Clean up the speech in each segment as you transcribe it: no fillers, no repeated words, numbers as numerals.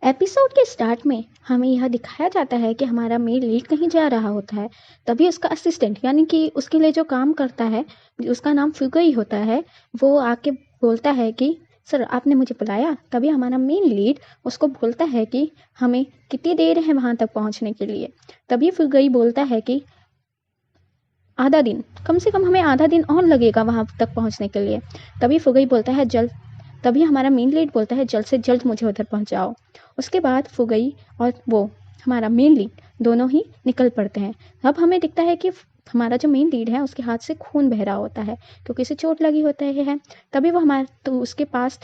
Episode के start में हमें यह दिखाया जाता है कि हमारा मेन लीड कहीं जा रहा होता है। तभी उसका असिस्टेंट यानी कि उसके लिए जो काम करता है, उसका नाम फुगई होता है, वो आके बोलता है कि सर आपने मुझे बुलाया। तभी हमारा मेन लीड उसको बोलता है कि हमें कितनी देर है वहाँ तक पहुँचने के लिए। तभी फुगई बोलता है कि आधा दिन, कम से कम हमें आधा दिन और लगेगा वहाँ तक पहुँचने के लिए। तभी फुगई बोलता है जल्द। तभी हमारा मेन लीड बोलता है जल्द से जल्द मुझे उधर पहुँचाओ। उसके बाद फुगई और वो हमारा मेन लीड दोनों ही निकल पड़ते हैं। अब हमें दिखता है कि हमारा जो मेन लीड है उसके हाथ से खून बह रहा होता है क्योंकि उसे चोट लगी होती है। तभी वो हमारे तो उसके पास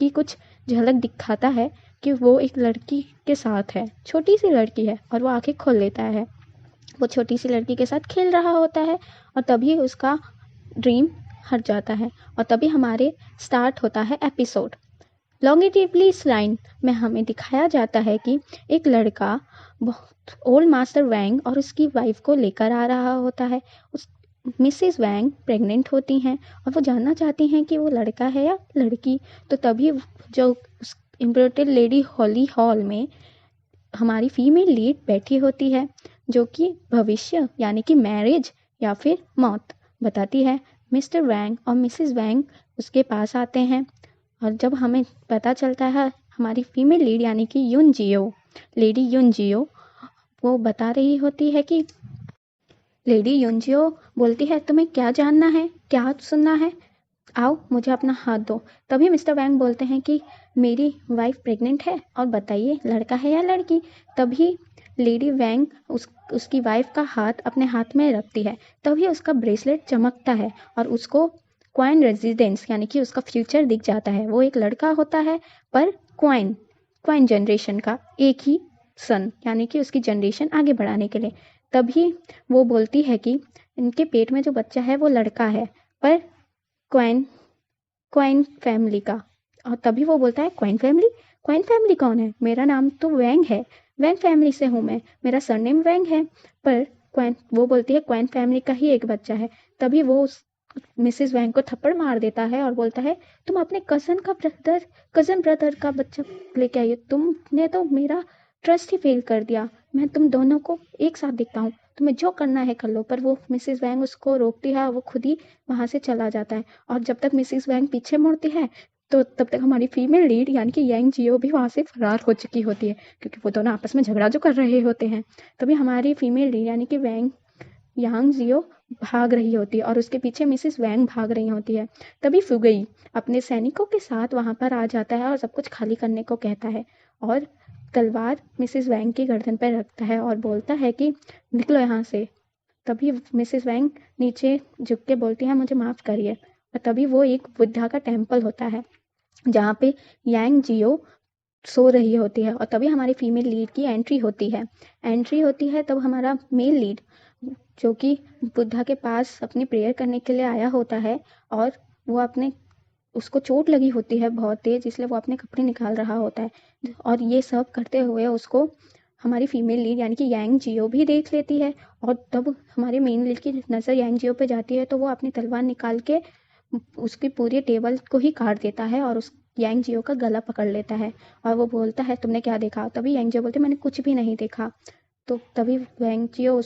की कुछ झलक दिखाता है कि वो एक लड़की के साथ है, छोटी सी लड़की है, और वो आंखें खोल लेता है। वो छोटी सी लड़की के साथ खेल रहा होता है और तभी उसका ड्रीम हट जाता है। और तभी हमारे स्टार्ट होता है एपिसोड। लॉन्गिटिवली इस लाइन में हमें दिखाया जाता है कि एक लड़का बहुत ओल्ड मास्टर वैंग और उसकी वाइफ को लेकर आ रहा होता है। उस मिसेस वैंग प्रेग्नेंट होती हैं और वो जानना चाहती हैं कि वो लड़का है या लड़की। तो तभी जो उस इम्पोर्टेड लेडी हॉली हॉल में हमारी फीमेल लीड बैठी होती है, जो कि भविष्य यानी कि मैरिज या फिर मौत बताती है। मिस्टर वैंग और मिसेस वैंग उसके पास आते हैं और जब हमें पता चलता है हमारी फीमेल लीड यानी कि युन जियो, लेडी युन जियो, वो बता रही होती है कि लेडी युन जियो बोलती है तुम्हें क्या जानना है, क्या सुनना है, आओ मुझे अपना हाथ दो। तभी मिस्टर वैंग बोलते हैं कि मेरी वाइफ प्रेग्नेंट है और बताइए लड़का है या लड़की। तभी लेडी वैंग उसकी वाइफ का हाथ अपने हाथ में रखती है। तभी उसका ब्रेसलेट चमकता है और उसको क्वाइन रेजिडेंस यानी कि उसका फ्यूचर दिख जाता है। वो एक लड़का होता है पर क्वाइन क्वाइन जनरेशन का एक ही सन यानी कि उसकी जनरेशन आगे बढ़ाने के लिए। तभी वो बोलती है कि इनके पेट में जो बच्चा है वो लड़का है पर क्वाइन क्वाइन फैमिली का। और तभी वो बोलता है क्वाइन फैमिली कौन है, मेरा नाम तो वैंग है, वैंग फैमिली से हूँ मैं, मेरा सरनेम वैंग है। पर क्वाइन वो बोलती है क्वाइन फैमिली का ही एक बच्चा है। तभी वो उस मिसेस वैंग को थप्पड़ मार देता है और बोलता है तुम अपने कजन ब्रदर का बच्चा लेके आई हो, तुमने तो मेरा ट्रस्ट ही फेल कर दिया। मैं तुम दोनों को एक साथ देखता हूँ, तुम्हें जो करना है कर लो। पर वो मिसेस वैंग उसको रोकती है, वो खुद ही वहाँ से चला जाता है। और जब तक मिसेस वैंग पीछे मुड़ती है तो तब तक हमारी फीमेल लीड यानी कि यांग जियो भी वहाँ से फरार हो चुकी होती है क्योंकि वो दोनों आपस में झगड़ा जो कर रहे होते हैं। तभी हमारी फीमेल लीड यानी कि वैंग यांग जियो भाग रही होती है और उसके पीछे मिसेस वैंग भाग रही होती है। तभी फुगई अपने सैनिकों के साथ वहाँ पर आ जाता है और सब कुछ खाली करने को कहता है और तलवार मिसेस वैंग की गर्दन पर रखता है और बोलता है कि निकलो यहाँ से। तभी मिसेस वैंग नीचे झुक के बोलती है मुझे माफ़ करिए। और तभी वो एक बुद्धा का टेम्पल होता है जहाँ पे यांग जियो सो रही होती है और तभी हमारी फीमेल लीड की एंट्री होती है। तब हमारा मेल लीड जो कि बुद्धा के पास अपनी प्रेयर करने के लिए आया होता है और वो अपने उसको चोट लगी होती है बहुत तेज, इसलिए वो अपने कपड़े निकाल रहा होता है। और ये सब करते हुए उसको हमारी फीमेल लीड यानी कि यांग जियो भी देख लेती है। और तब हमारे मेन लीड की नज़र यांग जियो पे जाती है तो वो अपनी तलवार निकाल के उसकी पूरी टेबल को ही काट देता है और उस यांग जियो का गला पकड़ लेता है। और वो बोलता है तुमने क्या देखा। तभी यांग जियो बोलते मैंने कुछ भी नहीं देखा। तो तभी यांग जियो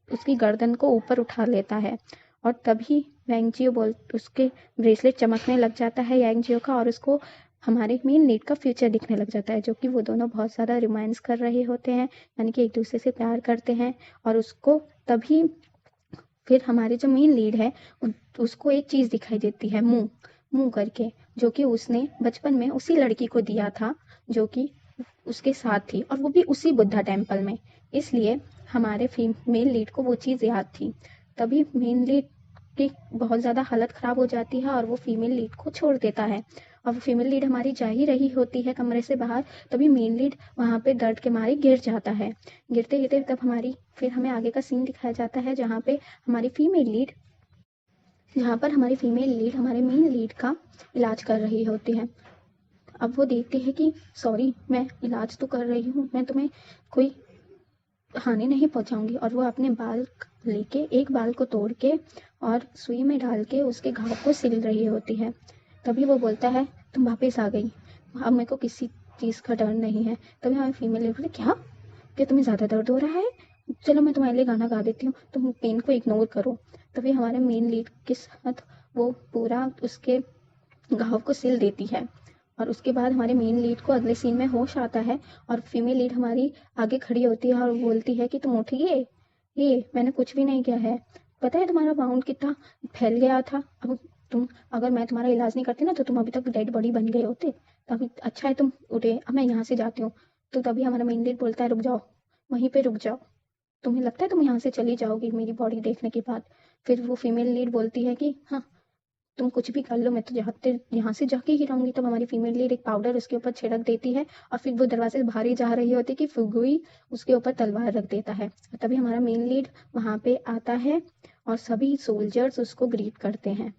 उसकी गर्दन को ऊपर उठा लेता है और तभी यांग जियो उसके ब्रेसलेट चमकने लग जाता है यांग जियो का और उसको हमारे मेन लीड का फ्यूचर दिखने लग जाता है, जो कि वो दोनों बहुत ज़्यादा रोमांस कर रहे होते हैं यानी कि एक दूसरे से प्यार करते हैं। और उसको तभी फिर हमारे जो मेन लीड है उसको एक चीज़ दिखाई देती है, मुंह मुंह करके, जो कि उसने बचपन में उसी लड़की को दिया था जो कि उसके साथ थी और वो भी उसी बुद्धा टेम्पल में। इसलिए हमारे फीमेल लीड को वो चीज़ याद थी। तभी मेन लीड की बहुत ज़्यादा हालत ख़राब हो जाती है और वो फीमेल लीड को छोड़ देता है। और वो फीमेल लीड हमारी जा ही रही होती है कमरे से बाहर, तभी मेन लीड वहाँ पे दर्द के मारे गिर जाता है। गिरते गिरते तब फिर हमें आगे का सीन दिखाया जाता है जहाँ पर हमारी फीमेल लीड हमारे मेन लीड का इलाज कर रही होती है। अब वो देखती है कि सॉरी मैं इलाज तो कर रही हूँ, मैं तुम्हें कोई हानि नहीं पहुँचाऊँगी। और वो अपने बाल लेके एक बाल को तोड़ के और सुई में डाल के उसके घाव को सिल रही होती है। तभी वो बोलता है तुम वापस आ गई, अब मेरे को किसी चीज़ का डर नहीं है। तभी हमारी फीमेल लीड बोली, क्या तुम्हें ज़्यादा दर्द हो रहा है? चलो मैं तुम्हारे लिए गाना गा देती हूँ, तुम पेन को इग्नोर करो। तभी हमारे मेन लीड के साथ वो पूरा उसके घाव को सिल देती है। और उसके बाद हमारे मेन लीड को अगले सीन में होश आता है और फीमेल लीड हमारी आगे खड़ी होती है और बोलती है कि तुम उठिए, ये मैंने कुछ भी नहीं किया है। पता है तुम्हारा वाउंड कितना फैल गया था? अब तुम अगर मैं तुम्हारा इलाज नहीं करती ना तो तुम अभी तक डेड बॉडी बन गए होते। तो अभी अच्छा है तुम उठे, अब मैं यहाँ से जाती हूँ। तो तभी हमारा मेन लीड बोलता है, रुक जाओ, वहीं पे रुक जाओ। तुम्हें लगता है तुम यहाँ से चली जाओगी मेरी बॉडी देखने के बाद? फिर वो फीमेल लीड बोलती है कि हाँ, तुम कुछ भी कर लो, मैं तो यहाँ से जाके ही रहूंगी। तब हमारी फीमेल लीड एक पाउडर उसके ऊपर छिड़क देती है और फिर वो दरवाजे से बाहर ही जा रही होती है कि फुगुई उसके ऊपर तलवार रख देता है। तभी हमारा मेन लीड वहाँ पे आता है और सभी सोल्जर्स उसको ग्रीट करते हैं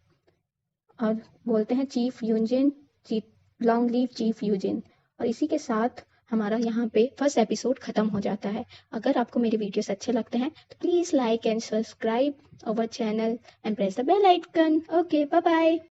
और बोलते हैं chief Eugene, chief long live chief Eugene. और इसी के साथ हमारा यहाँ पे फर्स्ट एपिसोड खत्म हो जाता है। अगर आपको मेरे वीडियोस अच्छे लगते हैं तो please like and subscribe our channel and press the bell icon. Okay, bye bye.